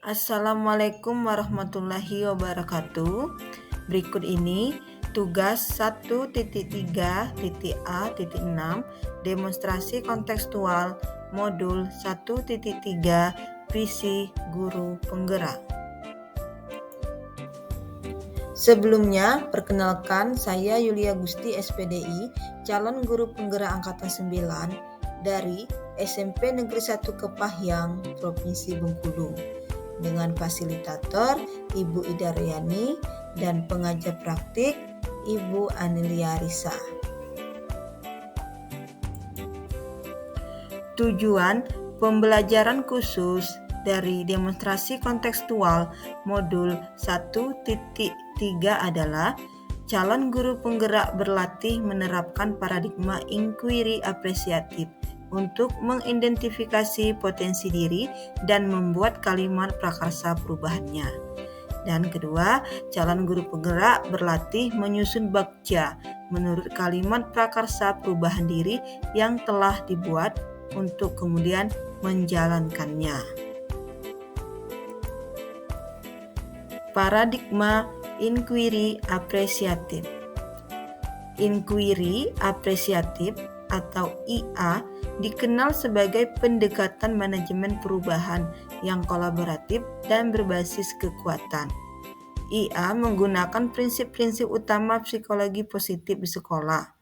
Assalamualaikum warahmatullahi wabarakatuh. Berikut ini tugas 1.3.A.6 demonstrasi kontekstual modul 1.3 visi guru penggerak. Sebelumnya, perkenalkan saya Yulia Gusti SPDI, calon guru penggerak angkatan 9 dari SMP Negeri 1 Kepahyang, Provinsi Bengkulu, dengan fasilitator Ibu Ida Rayani dan pengajar praktik Ibu Anelia Risa. Tujuan pembelajaran khusus dari demonstrasi kontekstual modul 1.3 adalah calon guru penggerak berlatih menerapkan paradigma inquiry apresiatif untuk mengidentifikasi potensi diri dan membuat kalimat prakarsa perubahannya. Dan kedua, calon guru penggerak berlatih menyusun bakja menurut kalimat prakarsa perubahan diri yang telah dibuat untuk kemudian menjalankannya. Paradigma inquiry apresiatif. Inquiry apresiatif atau IA dikenal sebagai pendekatan manajemen perubahan yang kolaboratif dan berbasis kekuatan. IA menggunakan prinsip-prinsip utama psikologi positif di sekolah.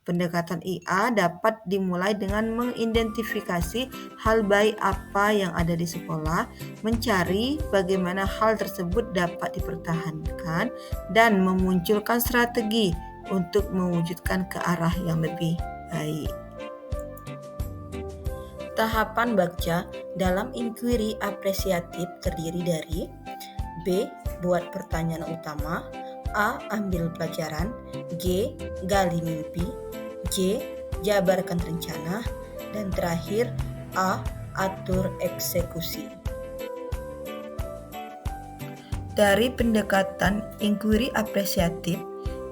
Pendekatan IA dapat dimulai dengan mengidentifikasi hal baik apa yang ada di sekolah, mencari bagaimana hal tersebut dapat dipertahankan, dan memunculkan strategi untuk mewujudkan ke arah yang lebih baik. Tahapan bakja dalam inquiry apresiatif terdiri dari B. Buat pertanyaan utama, A. Ambil pelajaran, G. Gali mimpi, J. Jabarkan rencana, dan terakhir A. Atur eksekusi. Dari pendekatan inquiry apresiatif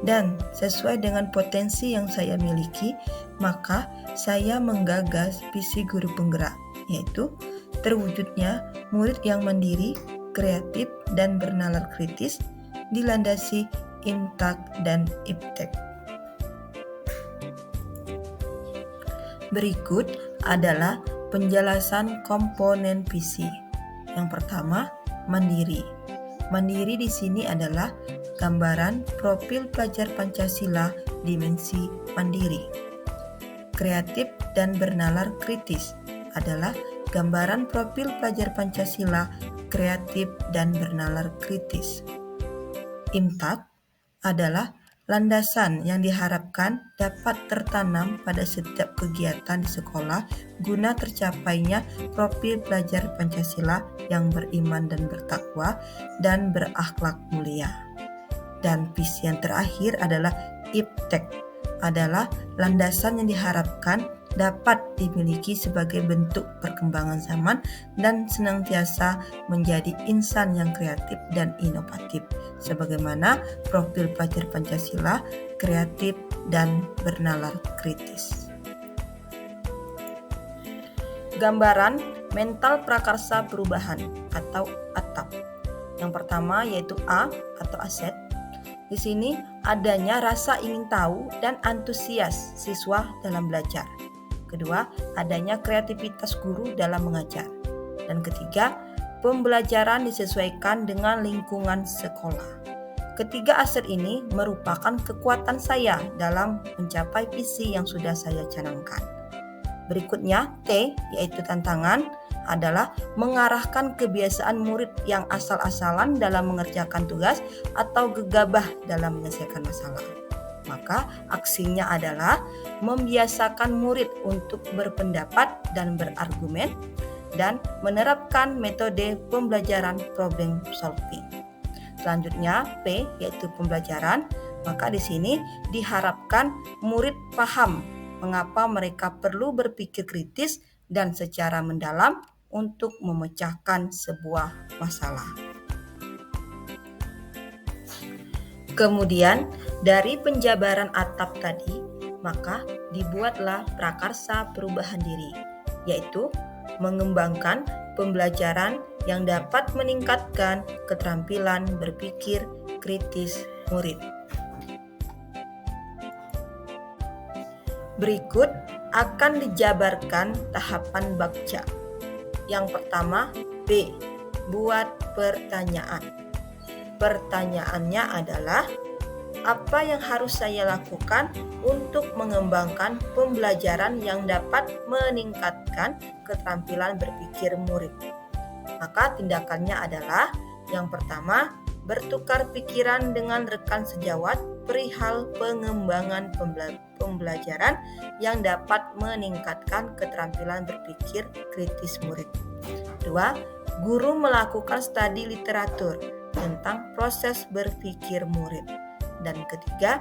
dan sesuai dengan potensi yang saya miliki, maka saya menggagas visi guru penggerak, yaitu terwujudnya murid yang mandiri, kreatif, dan bernalar kritis, dilandasi IMTAK dan IPTEK. Berikut adalah penjelasan komponen visi. Yang pertama, mandiri. Mandiri di sini adalah gambaran profil pelajar Pancasila dimensi mandiri. Kreatif dan bernalar kritis adalah gambaran profil pelajar Pancasila kreatif dan bernalar kritis. IMTAK adalah landasan yang diharapkan dapat tertanam pada setiap kegiatan di sekolah guna tercapainya profil pelajar Pancasila yang beriman dan bertakwa dan berakhlak mulia. Dan visi yang terakhir adalah IPTEK adalah landasan yang diharapkan dapat dimiliki sebagai bentuk perkembangan zaman dan senantiasa menjadi insan yang kreatif dan inovatif, sebagaimana profil pelajar Pancasila, kreatif, dan bernalar kritis. Gambaran mental prakarsa perubahan atau ATAP. Yang pertama yaitu A atau aset. Di sini adanya rasa ingin tahu dan antusias siswa dalam belajar. Kedua, adanya kreativitas guru dalam mengajar. Dan ketiga, pembelajaran disesuaikan dengan lingkungan sekolah. Ketiga aset ini merupakan kekuatan saya dalam mencapai visi yang sudah saya canangkan. Berikutnya, T yaitu tantangan adalah mengarahkan kebiasaan murid yang asal-asalan dalam mengerjakan tugas atau gegabah dalam menyelesaikan masalah. Maka aksinya adalah membiasakan murid untuk berpendapat dan berargumen dan menerapkan metode pembelajaran problem solving. Selanjutnya P yaitu pembelajaran, maka di sini diharapkan murid paham mengapa mereka perlu berpikir kritis dan secara mendalam untuk memecahkan sebuah masalah. Kemudian dari penjabaran ATAP tadi, maka dibuatlah prakarsa perubahan diri, yaitu mengembangkan pembelajaran yang dapat meningkatkan keterampilan berpikir kritis murid. Berikut akan dijabarkan tahapan Bagja. Yang pertama, B. Buat pertanyaan. Pertanyaannya adalah, apa yang harus saya lakukan untuk mengembangkan pembelajaran yang dapat meningkatkan keterampilan berpikir murid? Maka tindakannya adalah, yang pertama, bertukar pikiran dengan rekan sejawat perihal pengembangan pembelajaran yang dapat meningkatkan keterampilan berpikir kritis murid. 2. Guru melakukan studi literatur tentang proses berpikir murid. Dan ketiga,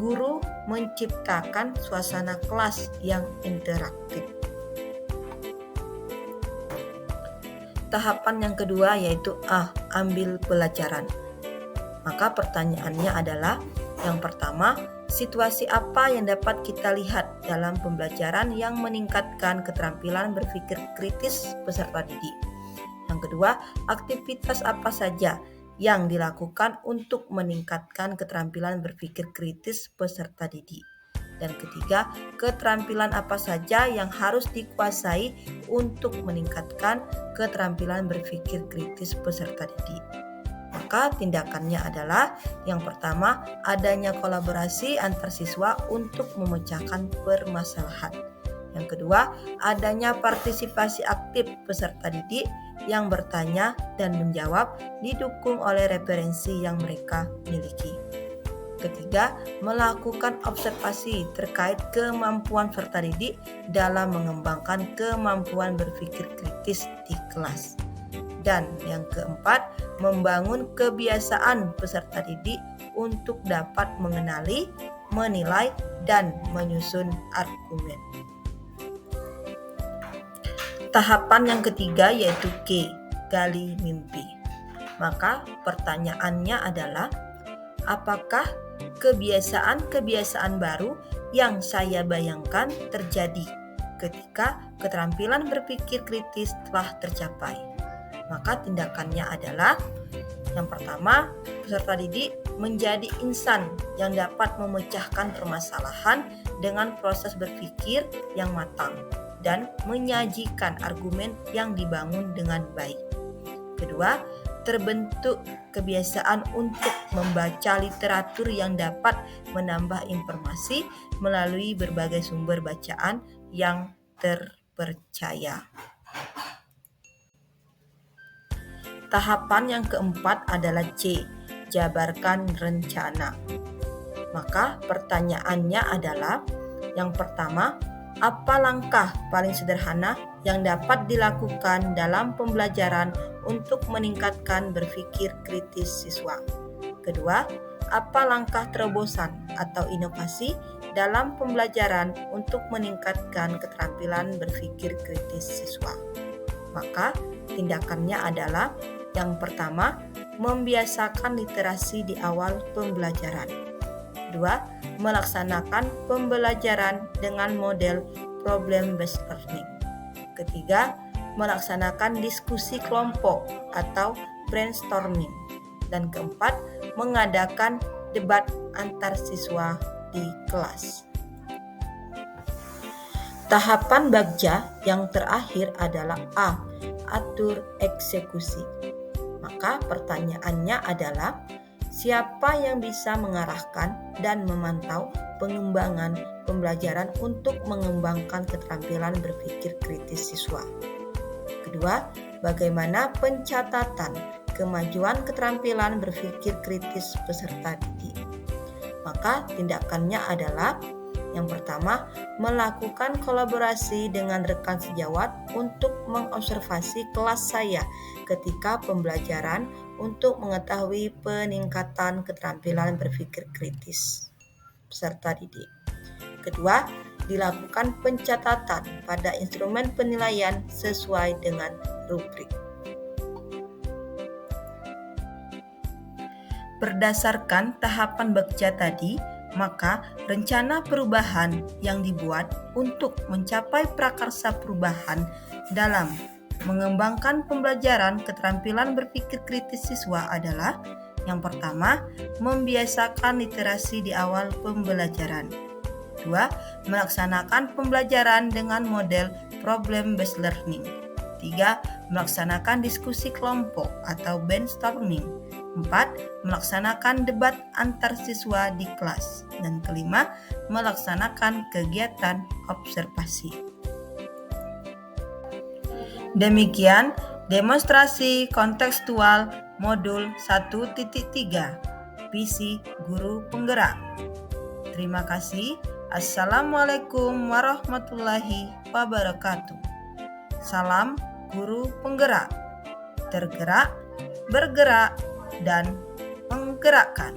guru menciptakan suasana kelas yang interaktif. Tahapan yang kedua yaitu A. Ambil pelajaran. Maka pertanyaannya adalah, yang pertama, situasi apa yang dapat kita lihat dalam pembelajaran yang meningkatkan keterampilan berpikir kritis peserta didik? Yang kedua, aktivitas apa saja yang dilakukan untuk meningkatkan keterampilan berpikir kritis peserta didik? Dan ketiga, keterampilan apa saja yang harus dikuasai untuk meningkatkan keterampilan berpikir kritis peserta didik? Maka tindakannya adalah, yang pertama, adanya kolaborasi antar siswa untuk memecahkan permasalahan. Yang kedua, adanya partisipasi aktif peserta didik yang bertanya dan menjawab didukung oleh referensi yang mereka miliki. Ketiga, melakukan observasi terkait kemampuan peserta didik dalam mengembangkan kemampuan berpikir kritis di kelas. Dan yang keempat, membangun kebiasaan peserta didik untuk dapat mengenali, menilai, dan menyusun argumen. Tahapan yang ketiga yaitu G. Gali mimpi. Maka pertanyaannya adalah, apakah kebiasaan-kebiasaan baru yang saya bayangkan terjadi ketika keterampilan berpikir kritis telah tercapai? Maka tindakannya adalah, yang pertama, peserta didik menjadi insan yang dapat memecahkan permasalahan dengan proses berpikir yang matang dan menyajikan argumen yang dibangun dengan baik. Kedua, terbentuk kebiasaan untuk membaca literatur yang dapat menambah informasi melalui berbagai sumber bacaan yang terpercaya. Tahapan yang keempat adalah C. Jabarkan rencana. Maka pertanyaannya adalah, yang pertama, apa langkah paling sederhana yang dapat dilakukan dalam pembelajaran untuk meningkatkan berpikir kritis siswa? Kedua, apa langkah terobosan atau inovasi dalam pembelajaran untuk meningkatkan keterampilan berpikir kritis siswa? Maka tindakannya adalah, yang pertama, membiasakan literasi di awal pembelajaran. 2. Melaksanakan pembelajaran dengan model problem-based learning. Ketiga, melaksanakan diskusi kelompok atau brainstorming. Dan keempat, mengadakan debat antar siswa di kelas. Tahapan Bagja yang terakhir adalah A. Atur eksekusi. Maka pertanyaannya adalah, siapa yang bisa mengarahkan dan memantau pengembangan pembelajaran untuk mengembangkan keterampilan berpikir kritis siswa? Kedua, bagaimana pencatatan kemajuan keterampilan berpikir kritis peserta didik? Maka tindakannya adalah, yang pertama, melakukan kolaborasi dengan rekan sejawat untuk mengobservasi kelas saya ketika pembelajaran untuk mengetahui peningkatan keterampilan berpikir kritis peserta didik. Kedua, dilakukan pencatatan pada instrumen penilaian sesuai dengan rubrik. Berdasarkan tahapan Bagja tadi, maka rencana perubahan yang dibuat untuk mencapai prakarsa perubahan dalam mengembangkan pembelajaran keterampilan berpikir kritis siswa adalah yang pertama, membiasakan literasi di awal pembelajaran. 2. Melaksanakan pembelajaran dengan model problem-based learning. 3. Melaksanakan diskusi kelompok atau brainstorming. 4. Melaksanakan debat antar siswa di kelas. Dan kelima, melaksanakan kegiatan observasi. Demikian demonstrasi kontekstual modul 1.3 Visi Guru Penggerak. Terima kasih. Assalamualaikum warahmatullahi wabarakatuh. Salam Guru Penggerak. Tergerak, bergerak, dan menggerakkan.